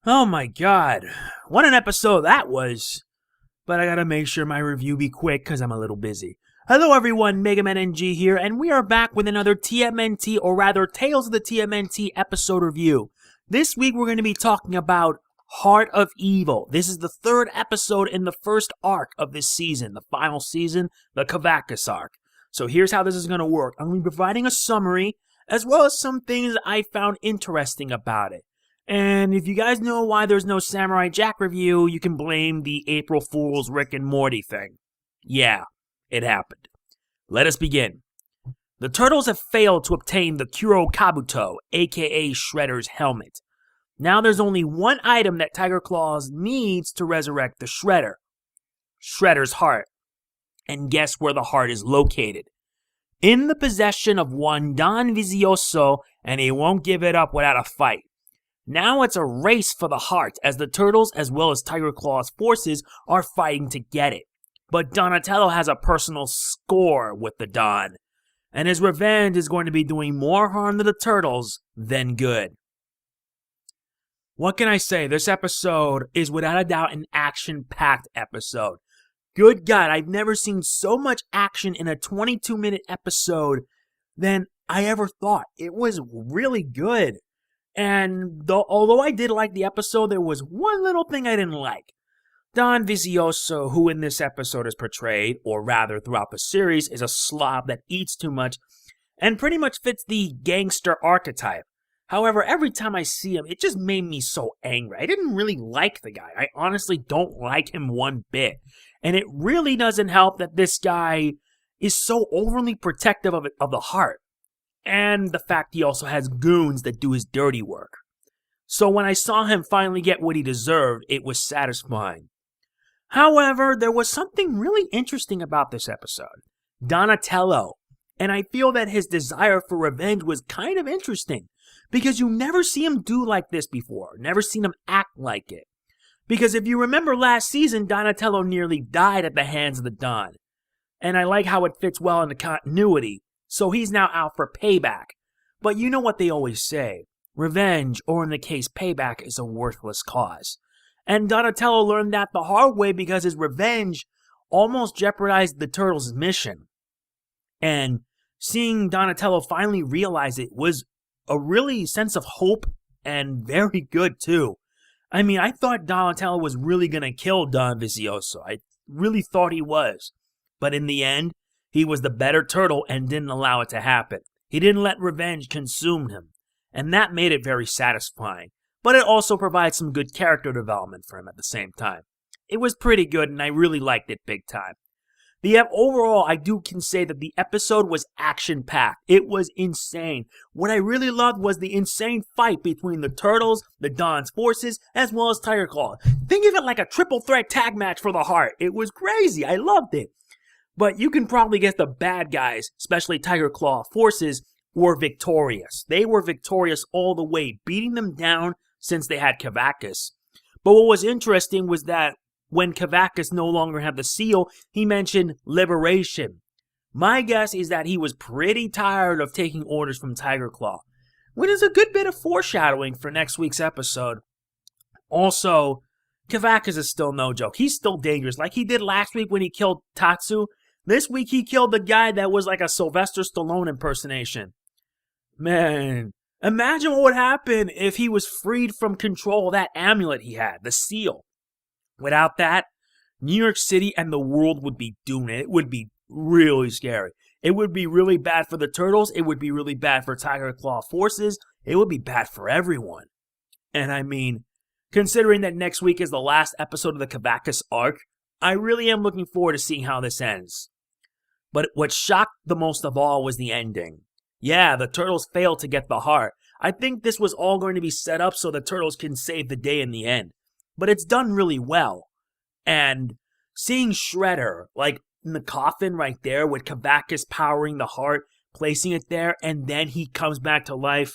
Oh my god, what an episode that was. But I gotta make sure my review be quick because I'm a little busy. Hello everyone, Mega Man NG here, and we are back with another TMNT, or rather Tales of the TMNT episode review. This week we're going to be talking about Heart of Evil. This is the third episode in the first arc of this season, the final season, the Kavaxas Arc. So here's how this is going to work. I'm going to be providing a summary, as well as some things I found interesting about it. And if you guys know why there's no Samurai Jack review, you can blame the April Fool's Rick and Morty thing. Yeah, it happened. Let us begin. The Turtles have failed to obtain the Kuro Kabuto, aka Shredder's helmet. Now there's only one item that Tiger Claws needs to resurrect the Shredder. Shredder's heart. And guess where the heart is located? In the possession of one Don Vizioso, and he won't give it up without a fight. Now it's a race for the heart, as the Turtles as well as Tiger Claw's forces are fighting to get it. But Donatello has a personal score with the Don, and his revenge is going to be doing more harm to the Turtles than good. What can I say? This episode is without a doubt an action-packed episode. Good God, I've never seen so much action in a 22-minute episode than I ever thought. It was really good. And although I did like the episode, there was one little thing I didn't like. Don Vizioso, who in this episode is portrayed, or rather throughout the series, is a slob that eats too much and pretty much fits the gangster archetype. However, every time I see him, it just made me so angry. I didn't really like the guy. I honestly don't like him one bit. And it really doesn't help that this guy is so overly protective of the heart. And the fact he also has goons that do his dirty work. So when I saw him finally get what he deserved, it was satisfying. However, there was something really interesting about this episode. Donatello. And I feel that his desire for revenge was kind of interesting. Because you never see him do like this before. Never seen him act like it. Because if you remember last season, Donatello nearly died at the hands of the Don. And I like how it fits well in the continuity. So he's now out for payback. But you know what they always say. Revenge, or in the case payback, is a worthless cause. And Donatello learned that the hard way because his revenge almost jeopardized the Turtles' mission. And seeing Donatello finally realize it was a really sense of hope and very good too. I mean, I thought Donatello was really going to kill Don Vizioso. I really thought he was. But in the end, he was the better turtle and didn't allow it to happen. He didn't let revenge consume him. And that made it very satisfying. But it also provides some good character development for him at the same time. It was pretty good and I really liked it big time. Overall, I can say that the episode was action-packed. It was insane. What I really loved was the insane fight between the Turtles, the Don's forces, as well as Tiger Claw. Think of it like a triple threat tag match for the heart. It was crazy. I loved it. But you can probably guess the bad guys, especially Tiger Claw forces, were victorious. They were victorious all the way, beating them down since they had Kavaxas. But what was interesting was that when Kavaxas no longer had the seal, he mentioned liberation. My guess is that he was pretty tired of taking orders from Tiger Claw, which is a good bit of foreshadowing for next week's episode. Also, Kavaxas is still no joke. He's still dangerous, like he did last week when he killed Tatsu. This week he killed the guy that was like a Sylvester Stallone impersonation. Man, imagine what would happen if he was freed from control of that amulet he had, the seal. Without that, New York City and the world would be doomed. It would be really scary. It would be really bad for the Turtles. It would be really bad for Tiger Claw forces. It would be bad for everyone. And I mean, considering that next week is the last episode of the Kavaxas Arc, I really am looking forward to seeing how this ends. But what shocked the most of all was the ending. Yeah, the Turtles failed to get the heart. I think this was all going to be set up so the Turtles can save the day in the end. But it's done really well. And seeing Shredder, like in the coffin right there with Kavaxas powering the heart, placing it there, and then he comes back to life.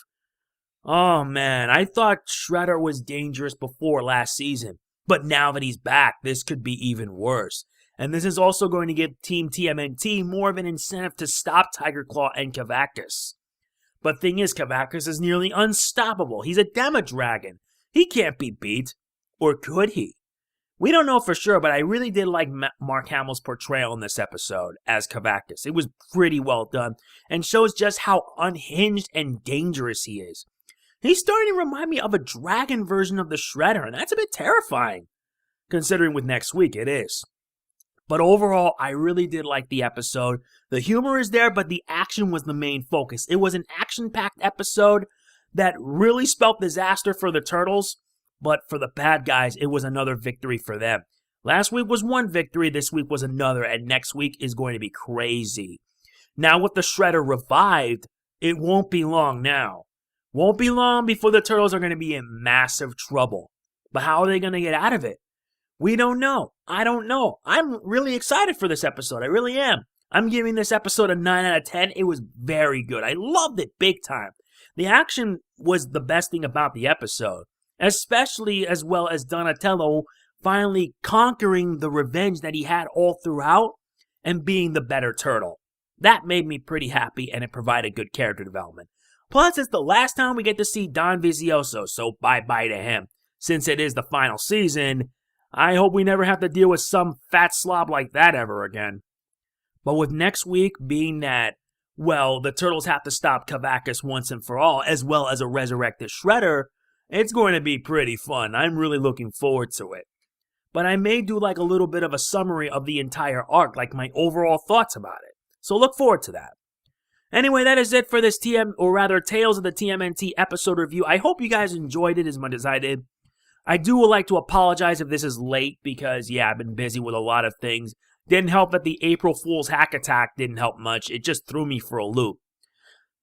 Oh man, I thought Shredder was dangerous before last season. But now that he's back, this could be even worse. And this is also going to give Team TMNT more of an incentive to stop Tiger Claw and Kavaxas. But thing is, Kavaxas is nearly unstoppable. He's a Demo Dragon. He can't be beat. Or could he? We don't know for sure, but I really did like Mark Hamill's portrayal in this episode as Kavaxas. It was pretty well done and shows just how unhinged and dangerous he is. He's starting to remind me of a dragon version of the Shredder, and that's a bit terrifying, considering with next week it is. But overall, I really did like the episode. The humor is there, but the action was the main focus. It was an action-packed episode that really spelled disaster for the Turtles, but for the bad guys, it was another victory for them. Last week was one victory, this week was another, and next week is going to be crazy. Now with the Shredder revived, it won't be long now. Won't be long before the Turtles are going to be in massive trouble. But how are they going to get out of it? We don't know. I don't know. I'm really excited for this episode. I really am. I'm giving this episode a 9 out of 10. It was very good. I loved it big time. The action was the best thing about the episode, especially as well as Donatello finally conquering the revenge that he had all throughout and being the better turtle. That made me pretty happy, and it provided good character development. Plus, it's the last time we get to see Don Vizioso, so bye-bye to him. Since it is the final season, I hope we never have to deal with some fat slob like that ever again. But with next week being that, well, the Turtles have to stop Kavaxas once and for all, as well as a resurrected Shredder, it's going to be pretty fun. I'm really looking forward to it. But I may do like a little bit of a summary of the entire arc, like my overall thoughts about it. So look forward to that. Anyway, that is it for this Tales of the TMNT episode review. I hope you guys enjoyed it as much as I did. I do like to apologize if this is late because, yeah, I've been busy with a lot of things. Didn't help that the April Fool's hack attack didn't help much. It just threw me for a loop.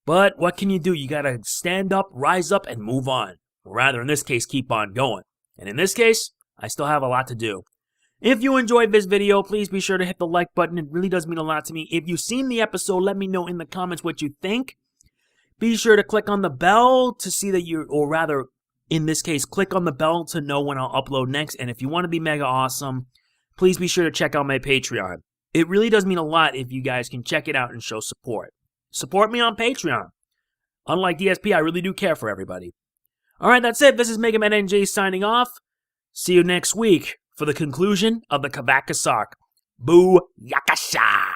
But what can you do? You gotta stand up, rise up, and move on. Or rather, in this case, keep on going. And in this case, I still have a lot to do. If you enjoyed this video, please be sure to hit the like button. It really does mean a lot to me. If you've seen the episode, let me know in the comments what you think. Be sure to click on the bell to see that or rather, in this case, click on the bell to know when I'll upload next. And if you want to be mega awesome, please be sure to check out my Patreon. It really does mean a lot if you guys can check it out and show support. Support me on Patreon. Unlike DSP, I really do care for everybody. Alright, that's it. This is Mega Man NG signing off. See you next week for the conclusion of the Kavaxas Arc. Boo Yakasha!